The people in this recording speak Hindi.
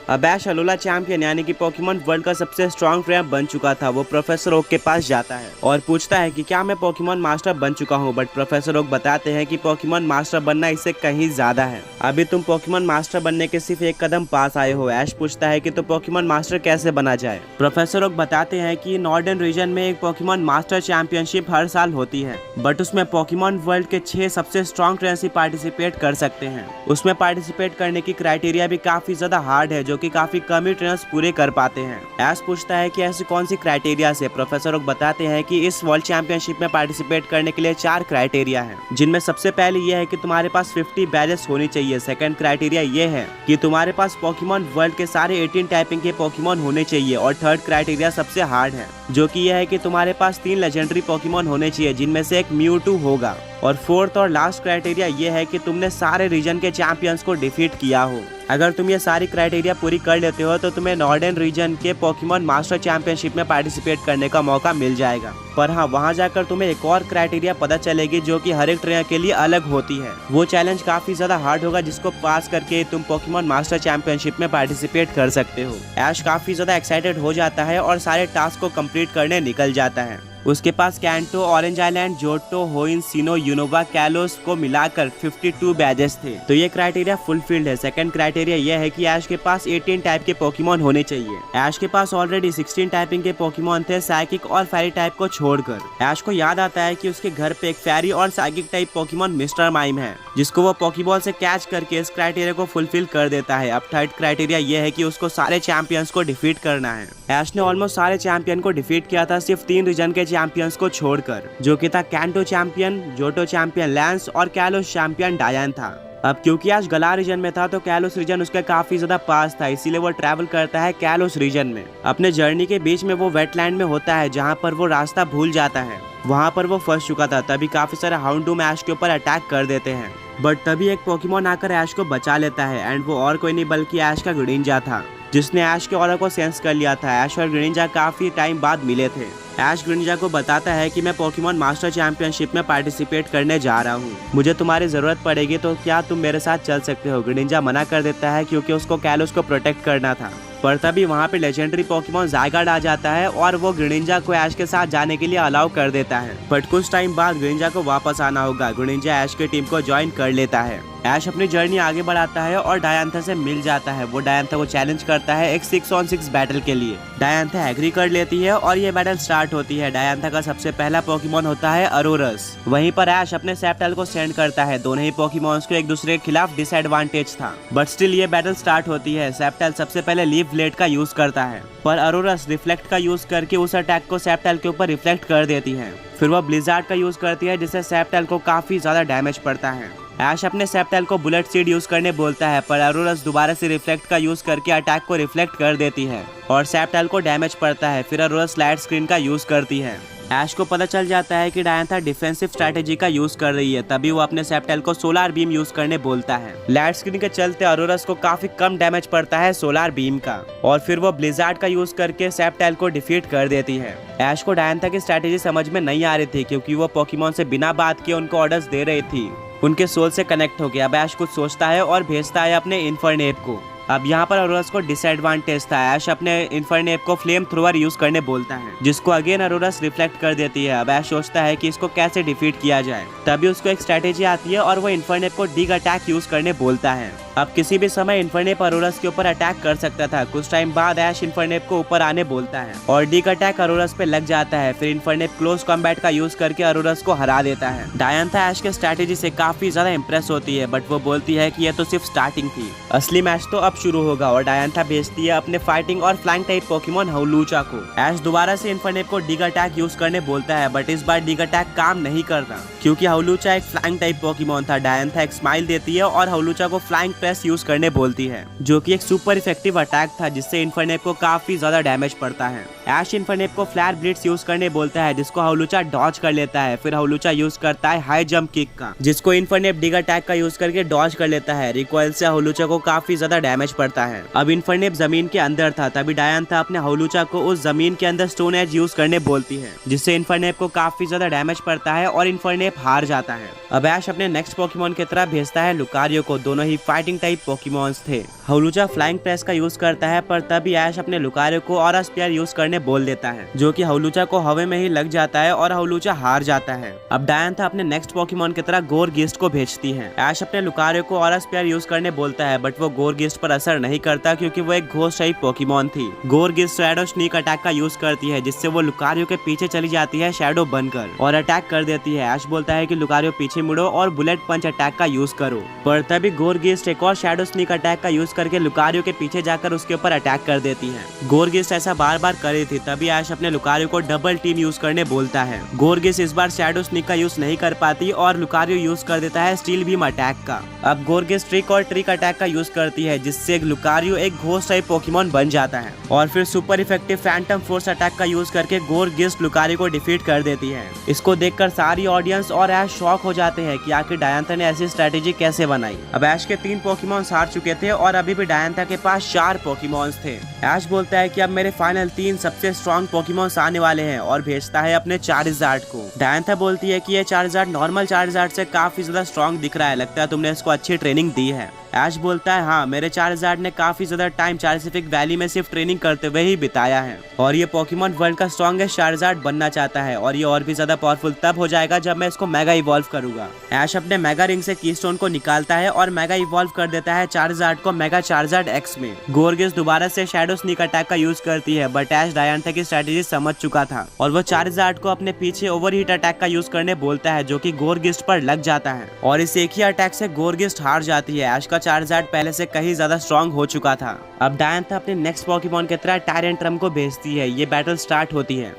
अब ऐश अलोला चैंपियन यानी कि पोकेमॉन वर्ल्ड का सबसे स्ट्रॉन्ग ट्रेनर बन चुका था। वो प्रोफेसर ओक के पास जाता है और पूछता है कि क्या मैं पोकेमॉन मास्टर बन चुका हूँ, बट प्रोफेसर ओक बताते हैं कि पोकेमॉन मास्टर बनना इससे कहीं ज्यादा है। अभी तुम पोकेमॉन मास्टर बनने के सिर्फ एक कदम पास आए हो। ऐश पूछता है कि तो पोकेमॉन मास्टर कैसे बना जाए। प्रोफेसर ओक बताते हैं कि नॉर्दर्न रीजन में एक पोकेमॉन मास्टर चैंपियनशिप हर साल होती है, बट उसमें पोकेमॉन वर्ल्ड के 6 सबसे स्ट्रॉन्ग ट्रेनर्स ही पार्टिसिपेट कर सकते हैं। उसमें पार्टिसिपेट करने की क्राइटेरिया भी काफी ज्यादा हार्ड है, जो कि काफी कम ही ट्रेनर्स पूरे कर पाते हैं। ऐश पूछता है कि ऐसी कौन सी क्राइटेरिया से। प्रोफेसर ओक बताते हैं कि इस वर्ल्ड चैंपियनशिप में पार्टिसिपेट करने के लिए 4 क्राइटेरिया हैं, जिनमें सबसे पहले यह है कि तुम्हारे पास 50 बैजेस होनी चाहिए। सेकंड क्राइटेरिया ये है कि तुम्हारे पास पोकेमॉन वर्ल्ड के सारे 18 टाइपिंग के पोकेमॉन होने चाहिए। और थर्ड क्राइटेरिया सबसे हार्ड है, जो कि यह है कि तुम्हारे पास 3 लेजेंडरी पोकेमॉन होने चाहिए, जिनमें से एक म्यूटू होगा। और फोर्थ और लास्ट क्राइटेरिया ये है कि तुमने सारे रीजन के चैंपियंस को डिफीट किया हो। अगर तुम ये सारी क्राइटेरिया पूरी कर लेते हो तो तुम्हें नॉर्दर्न रीजन के पोकेमॉन मास्टर चैंपियनशिप में पार्टिसिपेट करने का मौका मिल जाएगा। पर हाँ, वहाँ जाकर तुम्हें एक और क्राइटेरिया पता चलेगी, जो कि हर एक ट्रेनर के लिए अलग होती है। वो चैलेंज काफी ज्यादा हार्ड होगा, जिसको पास करके तुम पोकेमॉन मास्टर चैंपियनशिप में पार्टिसिपेट कर सकते हो। ऐश काफी ज्यादा एक्साइटेड हो जाता है और सारे टास्क को कंप्लीट करने निकल जाता है। उसके पास कैंटो, ऑरेंज आइलैंड, जोटो, होइन, सिनो, यूनोवा, कैलोस को मिलाकर 52 बैजेस थे। तो ये क्राइटेरिया फुलफिल्ड है। सेकंड क्राइटेरिया ये है कि ऐश के पास 18 टाइप के पोकेमॉन होने चाहिए। ऐश के पास ऑलरेडी 16 टाइपिंग के पोकेमॉन थे, साइकिक और फेरी टाइप को छोड़कर। ऐश को याद आता है कि उसके घर पे एक फेरी और psychic type Pokemon mister mime है, जिसको वो पोकेबॉल से कैच करके इस क्राइटेरिया को फुलफिल कर देता है। अब थर्ड क्राइटेरिया ये है कि उसको सारे चैंपियंस को डिफीट करना है। ऐश ने ऑलमोस्ट सारे चैंपियन को डिफीट किया था, सिर्फ 3 रीजन के चैंपियंस को छोड़कर, जो कि था canto champion, Johto champion lens और कैलोस चैंपियन डायन था। अब क्योंकि आज गला रीजन में था तो कैलोस रीजन उसके काफी ज्यादा पास था, इसीलिए वो ट्रैवल करता है कैलोस रीजन में। अपने जर्नी के बीच में वो वेटलैंड में होता है, जहाँ पर वो रास्ता भूल जाता है। वहाँ पर वो फंस चुका था, तभी काफी सारे हाउंडूम ऐश के ऊपर अटैक कर देते हैं। बट तभी एक पोकेमॉन आकर ऐश को बचा लेता है, एंड वो और कोई नहीं बल्कि ऐश का ग्रीनिंजा था, जिसने ऐश के ऑरा को सेंस कर लिया था। ऐश और ग्रीनिंजा काफी टाइम बाद मिले थे। ऐश ग्रीनिंजा को बताता है कि मैं पोकेमॉन मास्टर चैंपियनशिप में पार्टिसिपेट करने जा रहा हूँ, मुझे तुम्हारी जरूरत पड़ेगी, तो क्या तुम मेरे साथ चल सकते हो। ग्रीनिंजा मना कर देता है क्योंकि उसको कैलोस को प्रोटेक्ट करना था। पर तभी वहाँ पे लेजेंडरी पोकेमॉन ज़ायगार्ड आ जाता है और वो ग्रीनिंजा को ऐश के साथ जाने के लिए अलाउ कर देता है। बट कुछ टाइम बाद ग्रीनिंजा को वापस आना होगा। ग्रीनिंजा ऐश की टीम को ज्वाइन कर लेता है। ऐश अपनी जर्नी आगे बढ़ाता है और डायंथा से मिल जाता है। वो डायंथा को चैलेंज करता है एक 6-on-6 बैटल के लिए। डायंथा एग्री कर लेती है और ये बैटल स्टार्ट होती है। डायंथा का सबसे पहला पोकेमॉन होता है अरोरस। वहीं पर ऐश अपने सेप्टल को सेंड करता है। दोनों ही पोकेमॉन्स को एक दूसरे के खिलाफ डिसएडवांटेज था, बट स्टिल ये बैटल स्टार्ट होती है। सेप्टल सबसे पहले लीव ब्लेड का यूज करता है, पर अरोरस रिफ्लेक्ट का यूज करके उस अटैक को सेप्टल के ऊपर रिफ्लेक्ट कर देती है। फिर वह ब्लिजार्ड का यूज करती है, जिससे सेप्टल को काफी ज्यादा डैमेज पड़ता है। ऐश अपने सेप्टल को बुलेट सीड यूज करने बोलता है, पर अरोरस दोबारा से रिफ्लेक्ट का यूज करके अटैक को रिफ्लेक्ट कर देती है और सेप्टल को डैमेज पड़ता है। फिर अरोरस लाइट स्क्रीन का यूज करती है। ऐश को पता चल जाता है कि डायंथा डिफेंसिव स्ट्रैटेजी का यूज कर रही है, तभी वो अपने सेप्टल को सोलार बीम यूज करने बोलता है। लाइट स्क्रीन के चलते अरोरस को काफी कम डैमेज पड़ता है सोलार बीम का, और फिर वो ब्लिजार्ड का यूज करके सेप्टल को डिफीट कर देती है। ऐश को डायंथा की स्ट्रैटेजी समझ में नहीं आ रही थी, क्योंकि वो पोकेमॉन से बिना बात किए उनको ऑर्डर्स दे रही थी। उनके सोल से कनेक्ट हो गया। अब ऐश कुछ सोचता है और भेजता है अपने इन्फर्नेप को। अब यहाँ पर अरोरस को डिसएडवांटेज था। ऐश अपने इन्फर्नेप को फ्लेम थ्रोअर यूज करने बोलता है, जिसको अगेन अरोरस रिफ्लेक्ट कर देती है। अब ऐश सोचता है कि इसको कैसे डिफीट किया जाए, तभी उसको एक स्ट्रैटेजी आती है और वो इन्फर्नेप को डिग अटैक यूज करने बोलता है। अब किसी भी समय इन्फर्नेप अरोरस के ऊपर अटैक कर सकता था। कुछ टाइम बाद ऐश इन्फर्नेप को ऊपर आने बोलता है और डिग अटैक अरोरस पे लग जाता है। फिर इन्फर्नेप क्लोज कॉम्बैट का यूज करके अरोरस को हरा देता है। डायंथा ऐश के स्ट्रैटेजी से काफी ज्यादा इंप्रेस होती है, बट वो बोलती है कि यह तो सिर्फ स्टार्टिंग थी, असली मैच तो अब शुरू होगा। और डायंथा भेजती है अपने फाइटिंग और फ्लाइंग टाइप पोकेमॉन हौलूचा को। ऐश दोबारा से इन्फर्नेप को डिग अटैक यूज करने बोलता है, बट इस बार डिग अटैक काम नहीं करता, क्योंकि हौलूचा एक फ्लाइंग टाइप पोकेमॉन था। डायंथा एक स्माइल देती है और हौलूचा को फ्लाइंग प्रेस यूज करने बोलती है, जो कि एक सुपर इफेक्टिव अटैक था, जिससे इन्फर्नेप को काफी ज्यादा डैमेज पड़ता है। ऐश इन्फर्नेप को फ्लैर ब्लिट्स यूज करने बोलता है, जिसको हौलूचा डॉज कर लेता है। फिर हौलूचा यूज करता है हाई जंप किक का, जिसको इन्फर्नेप डिग अटैक का यूज करके डॉज कर लेता है। रिकॉइल से हौलूचा को काफी ज्यादा डैमेज पड़ता है। अब इन्फर्नेप जमीन के अंदर था, तभी डायंथा अपने हौलूचा को उस जमीन के अंदर स्टोन एज यूज करने बोलती है, जिससे इन्फर्नेप को काफी ज्यादा डैमेज पड़ता है और इन्फर्नेप हार जाता है। अब ऐश अपने नेक्स्ट पोकेमॉन की तरफ भेजता है लुकारियो को। दोनों ही फाइटिंग फ्लाइंग टाइप पोकेमॉन्स थे। हवलुचा फ्लाइंग प्रेस का यूज करता है, पर तभी ऐश अपने लुकारियो को ऑरा स्पेयर यूज करने बोल देता है, जो कि हवलुचा को हवा में ही लग जाता है और हवलुचा हार जाता है। अब डायंथा अपने नेक्स्ट पोकेमॉन की तरह गोरगीस्ट को भेजती है। ऐश अपने लुकारियो को ऑरा स्पेयर यूज करने बोलता है, बट वो गोरगीस्ट पर असर नहीं करता क्योंकि वो एक घोस्ट टाइप पोकेमॉन थी। गोरगीस्ट शैडो स्नीक अटैक का यूज करती है, जिससे वो लुकारियो के पीछे चली जाती है शैडो बनकर और अटैक कर देती है। ऐश बोलता है कि लुकारियो पीछे मुड़ो और बुलेट पंच अटैक का यूज करो, पर तभी गोरगीस्ट एक और शैडो स्नीक अटैक का यूज करके लुकारियो के पीछे जाकर उसके ऊपर अटैक कर देती है। गोरगीस्ट ऐसा बार बार कर रही थी, तभी ऐश अपने लुकारियो को डबल टीम यूज करने बोलता है। गोरगीस्ट इस बार शैडो स्नीक का यूज नहीं कर पाती और लुकारियो यूज कर देता है स्टील बीम अटैक का। अब गोरगीस्ट ट्रिक और ट्रिक अटैक का यूज करती है, जिससे लुकारियो एक घोस्ट टाइप पोकेमॉन बन जाता है और फिर super effective Phantom force attack का यूज करके गोरगीस्ट लुकारियो को डिफीट कर देती है। इसको देखकर सारी ऑडियंस और ऐश शॉक हो जाते हैं कि आखिर डायंथा ने ऐसी स्ट्रेटेजी कैसे बनाई। अब ऐश के 3 पोकेमॉन्स हार चुके थे और अभी भी डायंथा के पास 4 पोकेमॉन्स थे। ऐश बोलता है कि अब मेरे फाइनल 3 सबसे स्ट्रॉन्ग पोकेमॉन्स आने वाले हैं और भेजता है अपने चार्जर्ड को। डायंथा बोलती है कि ये चार्जर्ड नॉर्मल चार्जर्ड से काफी ज्यादा स्ट्रॉन्ग दिख रहा है, लगता है तुमने इसको अच्छी ट्रेनिंग दी है। ऐश बोलता है हाँ, मेरे चार्जर्ड ने काफी ज्यादा टाइम चार्सिफिक वैली में सिर्फ ट्रेनिंग करते हुए ही बिताया है और ये पोकेमॉन वर्ल्ड का स्ट्रॉन्गेस्ट चार्जर्ड बनना चाहता है और ये और भी ज्यादा पावरफुल तब हो जाएगा जब मैं इसको मेगा इवॉल्व करूंगा। ऐश अपने मेगा रिंग से कीस्टोन को निकालता है और मेगा इवॉल्व कर देता है चार्जर्ड को मेगा चार्जर्ड एक्स में। गोरगीस्ट दोबारा से शैडो स्नीक अटैक का यूज करती है, बट ऐश डायंथा की स्ट्रेटेजी समझ चुका था और वो चार्जर्ड को अपने पीछे ओवरहीट अटैक का यूज करने बोलता है, जो कि गोरगीस्ट पर लग जाता है और इस एक ही अटैक से गोरगीस्ट हार जाती है। ऐश का चार्जर्ड पहले से कहीं ज्यादा स्ट्रॉन्ग हो चुका था। अब डायंथा अपने नेक्स्ट पोकेमॉन की तरह टायरेंट्रम को भेजती है। ये बैटल स्टार्ट होती है।